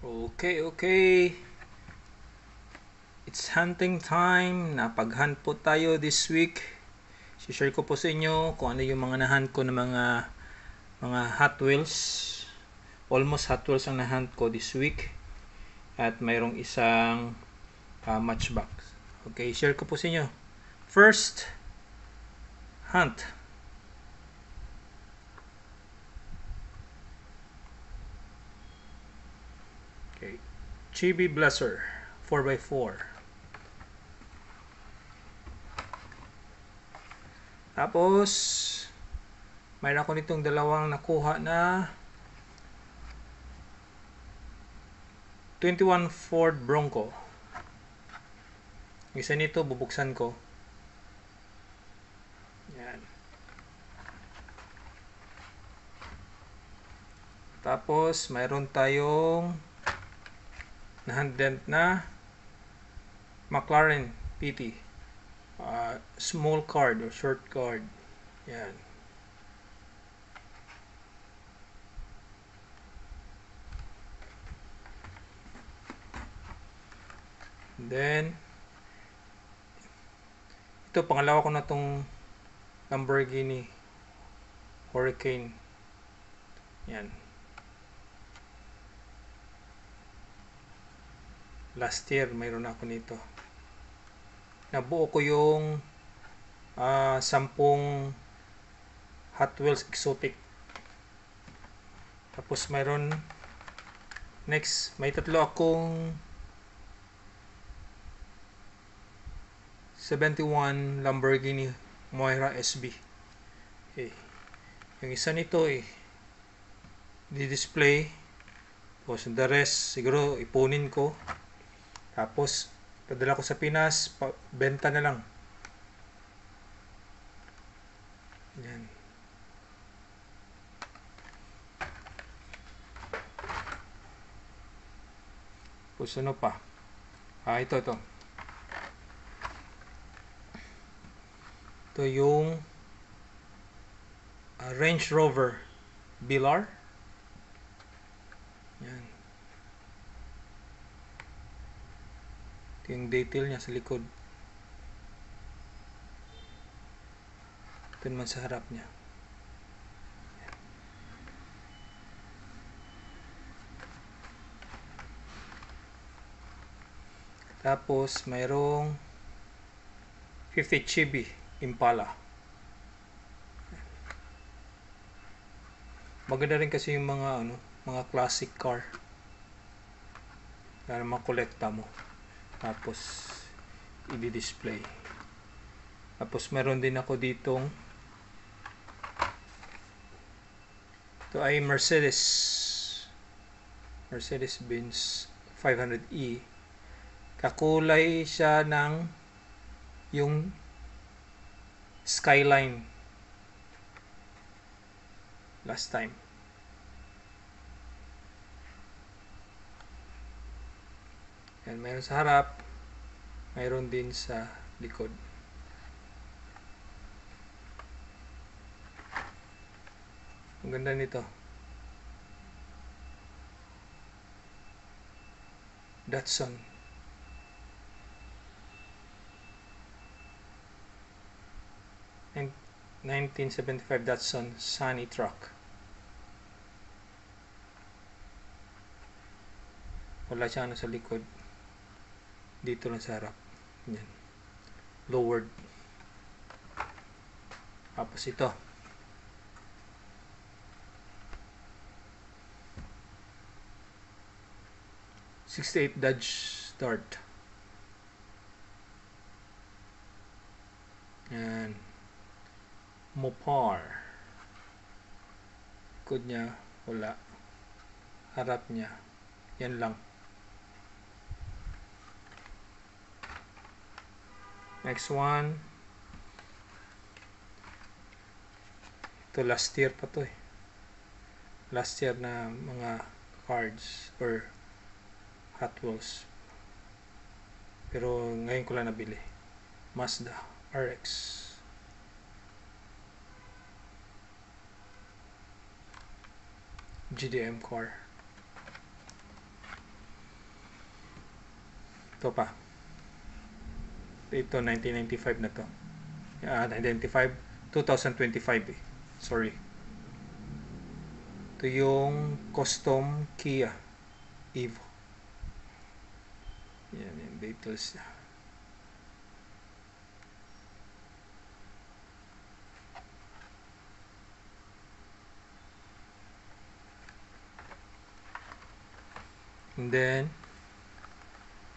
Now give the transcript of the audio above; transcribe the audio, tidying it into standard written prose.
Okay. It's hunting time. Napag-hunt po tayo this week. Si-share ko po sa inyo kung ano yung mga na-hunt ko ng mga Hot Wheels. Almost Hot Wheels ang na-hunt ko this week. At mayroong isang Matchbox. Okay, share ko po sa inyo. First hunt. Okay. Chibi Blaster 4x4. Tapos mayroon ako nitong dalawang nakuha na 21 Ford Bronco. Isa nito bubuksan ko. Yan. Tapos mayroon tayong na-handent na McLaren PT. Small card or short card. Yan. Then ito pangalawa ko na tong Lamborghini Hurricane. Yan. Last year mayroon ako nito. Nabuo ko yung 10 Hot Wheels Exotic. Tapos mayroon next, may tatlo akong 71 Lamborghini Moira SB. Okay. Yung isa nito di-display. Tapos the rest siguro ipunin ko. Tapos padala ko sa Pinas, benta na lang. Yan. Tapos ano pa? Ito. Ito yung Range Rover Velar. Yan. Ito yung detail niya sa likod. Ito naman sa harap niya. Tapos mayroong 50 Chibi Impala. Maganda rin kasi yung mga classic car. Para makolekta mo. Tapos i-display. Tapos meron din ako ditong ito ay Mercedes-Benz 500e. Kakulay siya ng yung Skyline last time. Yan, mayroon sa harap, mayroon din sa likod. Ang ganda nito. Datsun. And 1975 Datsun Sunny Truck. Wala siya sa likod. Dito lang sa harap. Yan. Lowered. Tapos ito. '68 Dodge Dart. Yan. Mopar. Likod niya, wala. Harap niya, yan lang. Next one. Ito last year pa to Last year na mga cards or Hot Wheels. Pero ngayon ko lang nabili. Mazda RX. GDM car. Ito pa. Ito 1995 na to. 1995, 2025 eh. Sorry. Ito yung custom Kia Evo. Yan yung details niya. And then